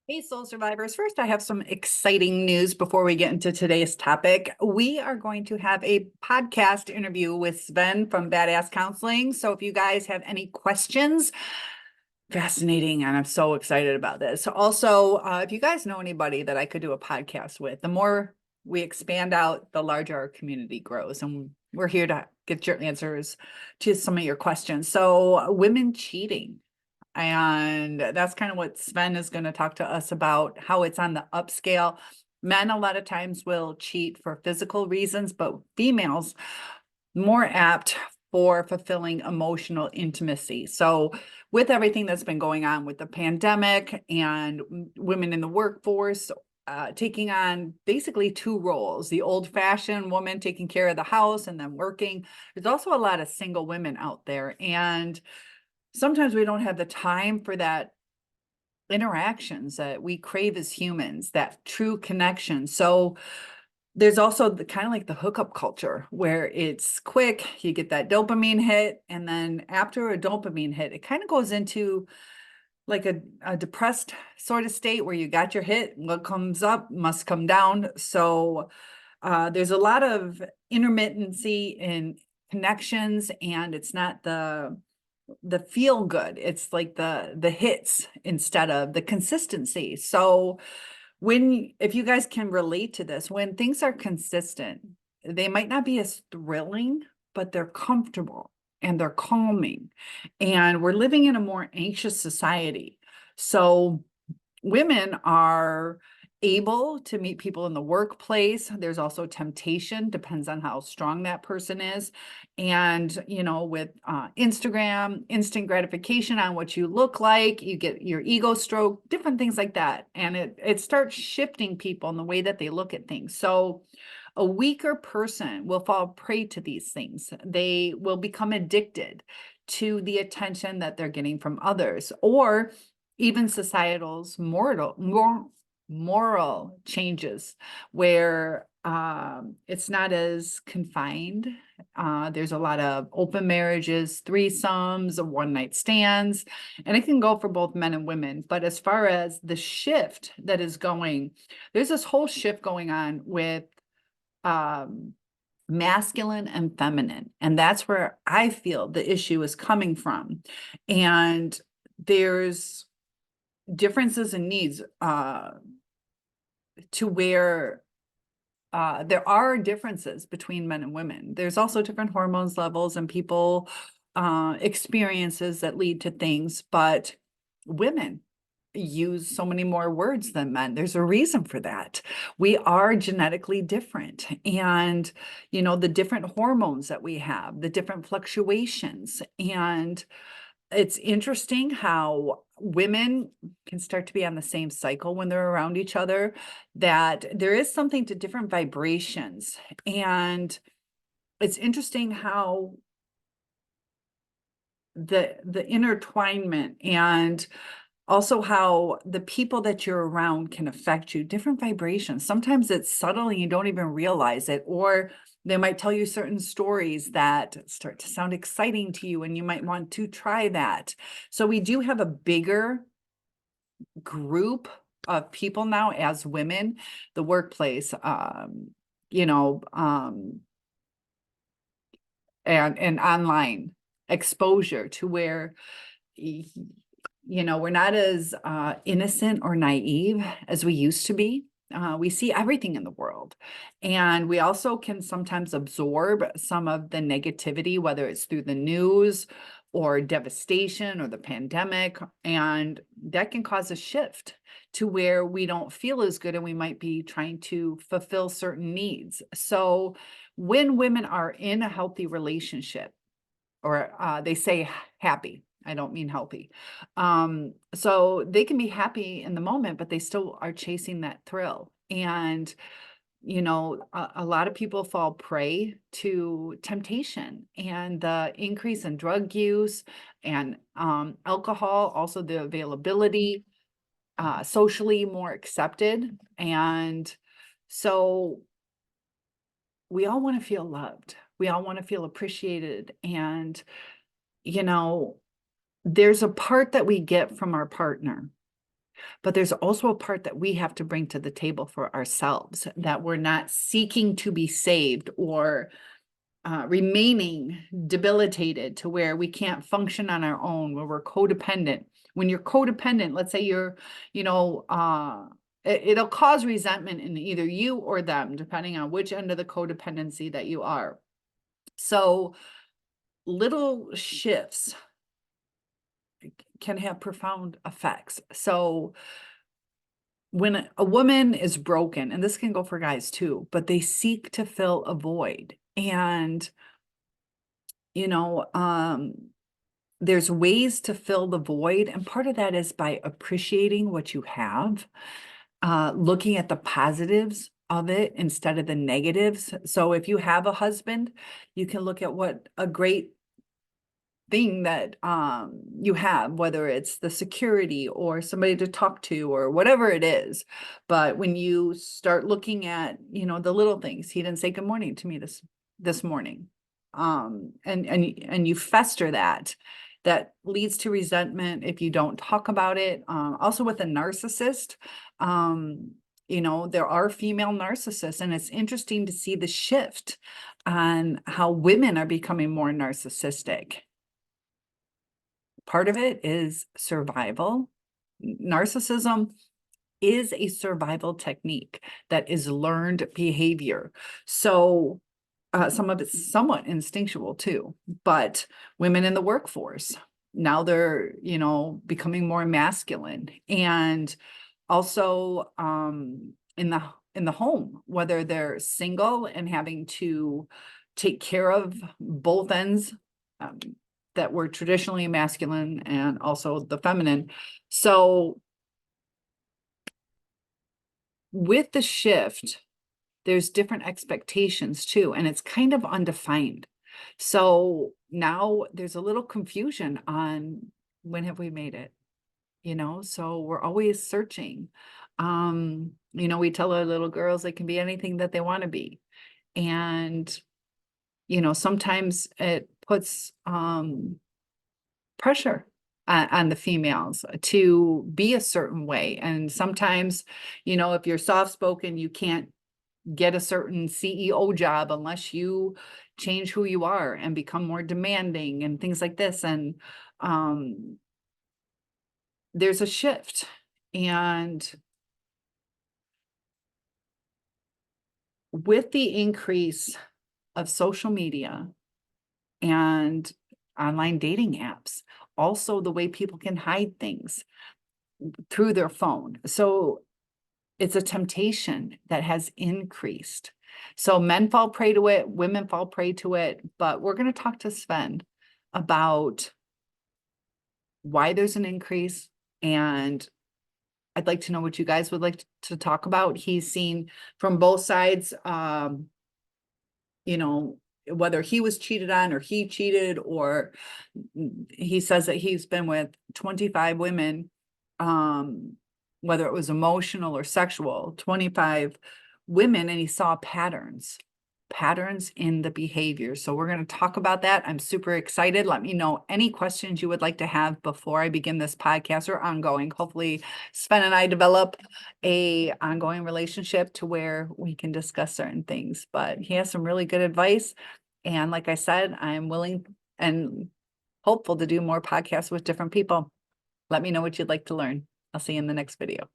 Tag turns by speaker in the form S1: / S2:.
S1: Hey, Soul Survivors. First, I have some exciting news before we get into today's topic. We are going to have a podcast interview with Sven from Badass Counseling. So if you guys have any questions, fascinating. And I'm so excited about this. Also, if you guys know anybody that I could do a podcast with, the more we expand out, the larger our community grows. And we're here to get your answers to some of your questions. So, women cheating. And that's kind of what Sven is going to talk to us about, how it's on the upscale. Men a lot of times will cheat for physical reasons, but females more apt for fulfilling emotional intimacy. So with everything that's been going on with the pandemic and women in the workforce, taking on basically two roles, the old-fashioned woman taking care of the house and then working. There's also a lot of single women out there, and sometimes we don't have the time for that interactions that we crave as humans, that true connection. So there's also the kind of like the hookup culture where it's quick, you get that dopamine hit, and then after a dopamine hit, it kind of goes into like a depressed sort of state where you got your hit, what comes up must come down. So there's a lot of intermittency in connections, and it's not the feel good. It's like the hits instead of the consistency. So if you guys can relate to this, when things are consistent, they might not be as thrilling, but they're comfortable and they're calming. And we're living in a more anxious society. So women are able to meet people in the workplace. There's also temptation, depends on how strong that person is. And, with Instagram, instant gratification on what you look like, you get your ego stroke, different things like that. And it starts shifting people in the way that they look at things. So a weaker person will fall prey to these things. They will become addicted to the attention that they're getting from others, or even societal's moral changes where it's not as confined. There's a lot of open marriages, threesomes, one-night stands, and it can go for both men and women. But as far as the shift that is going, there's this whole shift going on with masculine and feminine. And that's where I feel the issue is coming from. And there's differences in needs to where there are differences between men and women. There's also different hormones levels and people experiences that lead to things, but women use so many more words than men. There's a reason for that. We are genetically different, and the different hormones that we have, the different fluctuations. And it's interesting how women can start to be on the same cycle when they're around each other, that there is something to different vibrations. And it's interesting how the intertwinement, and also how the people that you're around can affect you, different vibrations. Sometimes it's subtle and you don't even realize it, or they might tell you certain stories that start to sound exciting to you and you might want to try that. So we do have a bigger group of people now as women, the workplace, and online exposure to where we're not as innocent or naive as we used to be. We see everything in the world. And we also can sometimes absorb some of the negativity, whether it's through the news or devastation or the pandemic. And that can cause a shift to where we don't feel as good and we might be trying to fulfill certain needs. So when women are in a healthy relationship, or they say happy, I don't mean healthy. So they can be happy in the moment, but they still are chasing that thrill. And, a lot of people fall prey to temptation and the increase in drug use and alcohol, also the availability, socially more accepted. And so we all want to feel loved. We all want to feel appreciated. And, you know, there's a part that we get from our partner But there's also a part that we have to bring to the table for ourselves, that we're not seeking to be saved or remaining debilitated to where we can't function on our own, where we're codependent. When you're codependent, let's say you're, it'll cause resentment in either you or them, depending on which end of the codependency that you are. So little shifts can have profound effects. So when a woman is broken, and this can go for guys too, but they seek to fill a void. And, you know, there's ways to fill the void. And part of that is by appreciating what you have, looking at the positives of it instead of the negatives. So if you have a husband, you can look at what a great thing that you have, whether it's the security or somebody to talk to or whatever it is. But when you start looking at, the little things, he didn't say good morning to me this morning. And you fester that leads to resentment if you don't talk about it. Also with a narcissist, there are female narcissists, and it's interesting to see the shift on how women are becoming more narcissistic. Part of it is survival. Narcissism is a survival technique that is learned behavior. So some of it's somewhat instinctual too, but women in the workforce, now they're, becoming more masculine, and also in the home, whether they're single and having to take care of both ends, that were traditionally masculine and also the feminine. So with the shift, there's different expectations too, and it's kind of undefined. So now there's a little confusion on when have we made it, so we're always searching. We tell our little girls they can be anything that they want to be. And, sometimes it puts pressure on the females to be a certain way. And sometimes, if you're soft-spoken, you can't get a certain CEO job unless you change who you are and become more demanding and things like this. And there's a shift. And with the increase of social media and online dating apps, also the way people can hide things through their phone. So it's a temptation that has increased. So men fall prey to it, women fall prey to it, but we're going to talk to Sven about why there's an increase, and I'd like to know what you guys would like to talk about. He's seen from both sides, whether he was cheated on or he cheated, or he says that he's been with 25 women, whether it was emotional or sexual, 25 women, and he saw patterns in the behavior. So we're going to talk about that. I'm super excited. Let me know any questions you would like to have before I begin this podcast, or ongoing. Hopefully Sven and I develop a ongoing relationship to where we can discuss certain things, but he has some really good advice. And like I said, I'm willing and hopeful to do more podcasts with different people. Let me know what you'd like to learn. I'll see you in the next video.